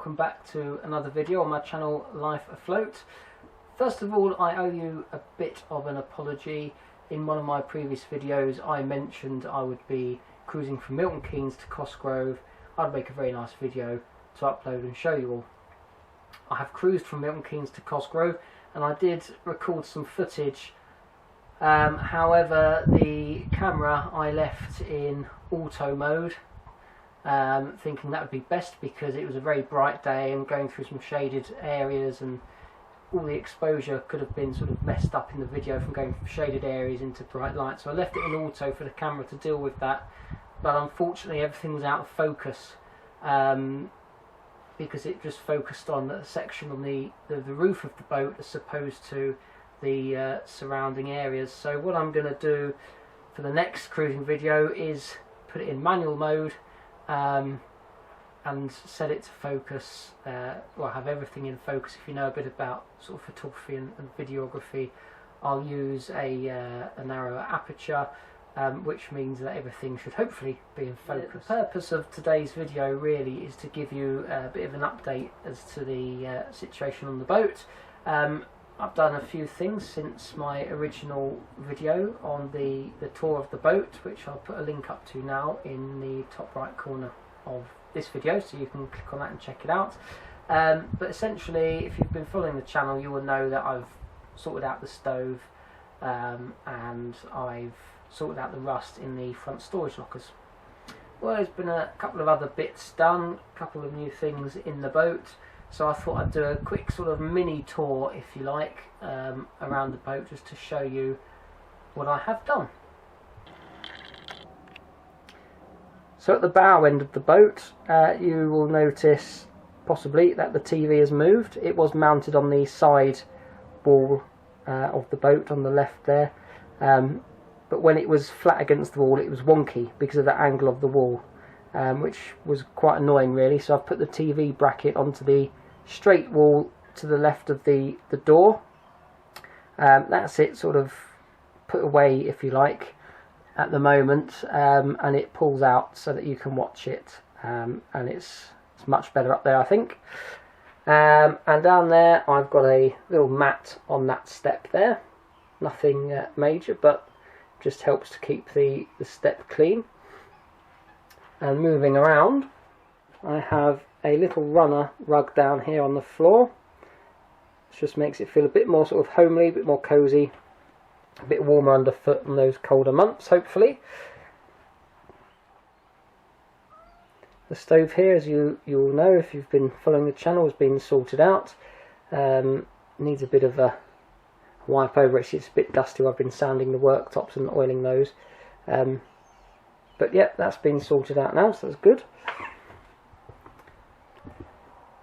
welcome back to another video on my channel Life Afloat. First of all, I owe you a bit of an apology. In one of my previous videos I mentioned I would be cruising from Milton Keynes to Cosgrove. I'd make a very nice video to upload and show you all. I have cruised from Milton Keynes to Cosgrove and I did record some footage. However, the camera I left in auto mode, thinking that would be best because it was a very bright day and going through some shaded areas, and all the exposure could have been sort of messed up in the video from going from shaded areas into bright light. So I left it in auto for the camera to deal with that, but unfortunately everything was out of focus because it just focused on a section on the roof of the boat as opposed to the surrounding areas. So what I'm going to do for the next cruising video is put it in manual mode and set it to focus, well, have everything in focus. If you know a bit about sort of photography and videography, I'll use a narrower aperture, which means that everything should hopefully be in focus. The purpose of today's video really is to give you a bit of an update as to the situation on the boat. I've done a few things since my original video on the tour of the boat, which I'll put a link up to now in the top right corner of this video, so you can click on that and check it out. But essentially, if you've been following the channel, you will know that I've sorted out the stove and I've sorted out the rust in the front storage lockers. Well, there's been a couple of other bits done, a couple of new things in the boat. So I thought I'd do a quick sort of mini tour, if you like, around the boat just to show you what I have done. So at the bow end of the boat, you will notice possibly that the TV has moved. It was mounted on the side wall of the boat on the left there, but when it was flat against the wall it was wonky because of the angle of the wall, which was quite annoying really. So I've put the TV bracket onto the straight wall to the left of the door. That's it sort of put away, if you like, at the moment, and it pulls out so that you can watch it, and it's much better up there, I think. And down there I've got a little mat on that step there, nothing major, but just helps to keep the step clean. And moving around, I have a little runner rug down here on the floor. It just makes it feel a bit more sort of homely, a bit more cosy, a bit warmer underfoot in those colder months, hopefully. The stove here, as you will know if you've been following the channel, has been sorted out. Needs a bit of a wipe over it. It's a bit dusty. I've been sanding the worktops and oiling those. But yeah, that's been sorted out now, so that's good.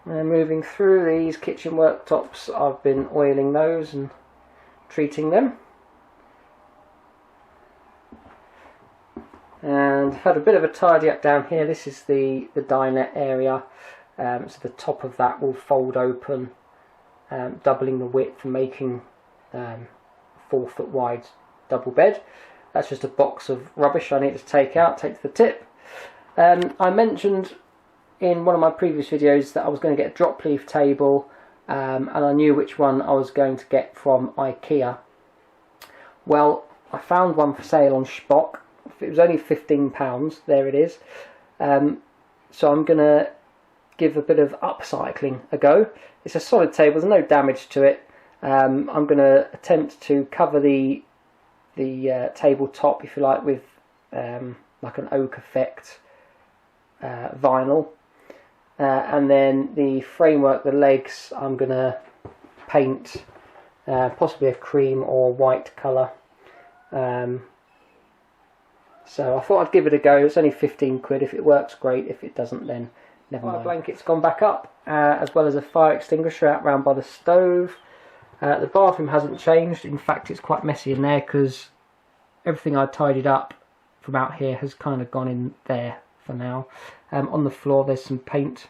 And moving through these kitchen worktops, I've been oiling those and treating them. And had a bit of a tidy up down here. This is the dinette area, so the top of that will fold open, doubling the width and making 4 foot wide double bed. That's just a box of rubbish I need to take out, take to the tip. I mentioned in one of my previous videos that I was going to get a drop leaf table, and I knew which one I was going to get from IKEA. Well, I found one for sale on Shpock. It was only £15, there it is. So I'm going to give a bit of upcycling a go. It's a solid table, there's no damage to it. I'm going to attempt to cover the tabletop, if you like, with like an oak effect vinyl. And then the framework, the legs, I'm going to paint possibly a cream or white colour. So I thought I'd give it a go. It's only 15 quid. If it works, great. If it doesn't, then never mind. My blanket's gone back up, as well as a fire extinguisher out round by the stove. The bathroom hasn't changed. In fact, it's quite messy in there because everything I tidied up from out here has kind of gone in there for now. On the floor there's some paint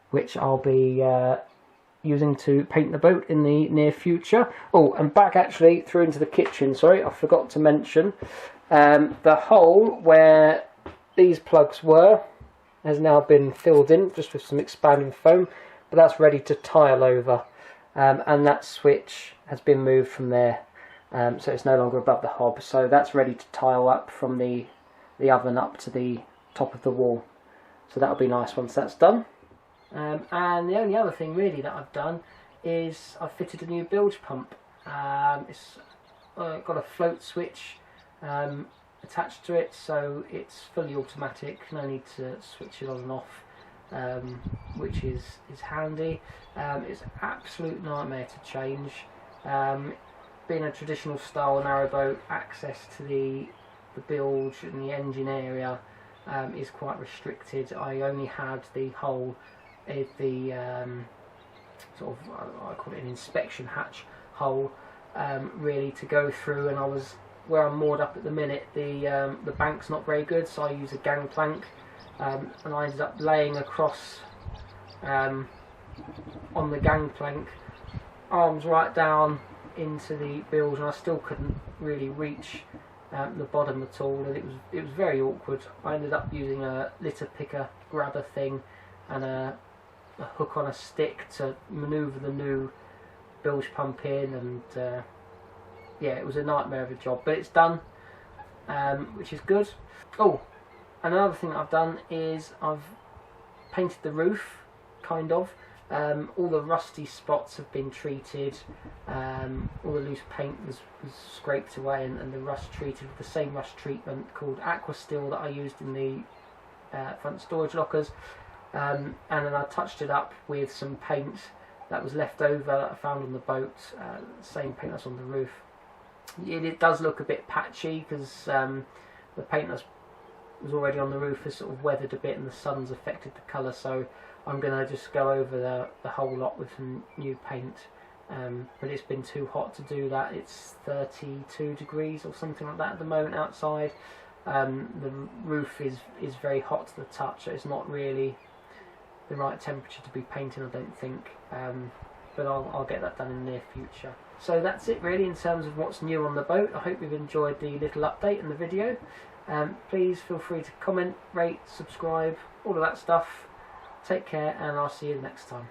which I'll be using to paint the boat in the near future. Oh, and back actually through into the kitchen, sorry, I forgot to mention, the hole where these plugs were has now been filled in just with some expanding foam. but that's ready to tile over, and that switch has been moved from there, so it's no longer above the hob, so that's ready to tile up from the oven up to the top of the wall. So that'll be nice once that's done. And the only other thing really that I've done is I've fitted a new bilge pump. It's got a float switch attached to it, so it's fully automatic, no need to switch it on and off, which is handy. It's an absolute nightmare to change. Being a traditional style narrowboat, access to the bilge and the engine area is quite restricted. I only had the hole, the sort of, I call it an inspection hatch hole, really to go through, and I was, where I'm moored up at the minute, the bank's not very good, so I use a gangplank, and I ended up laying across on the gangplank, arms right down into the bilge, and I still couldn't really reach the bottom at all, and it was very awkward. I ended up using a litter picker grabber thing and a hook on a stick to manoeuvre the new bilge pump in, and yeah, it was a nightmare of a job, but it's done, which is good. Oh, another thing I've done is I've painted the roof, kind of. All the rusty spots have been treated, all the loose paint was scraped away, and the rust treated with the same rust treatment called Aquasteel that I used in the front storage lockers, and then I touched it up with some paint that was left over that I found on the boat, same paint that's on the roof. It does look a bit patchy because the paint that was already on the roof has sort of weathered a bit and the sun's affected the colour, so I'm going to just go over the whole lot with some new paint, but it's been too hot to do that. It's 32 degrees or something like that at the moment outside. The roof is very hot to the touch, so it's not really the right temperature to be painting, I don't think, but I'll get that done in the near future. So that's it really in terms of what's new on the boat. I hope you've enjoyed the little update in the video. Please feel free to comment, rate, subscribe, all of that stuff. Take care, and I'll see you next time.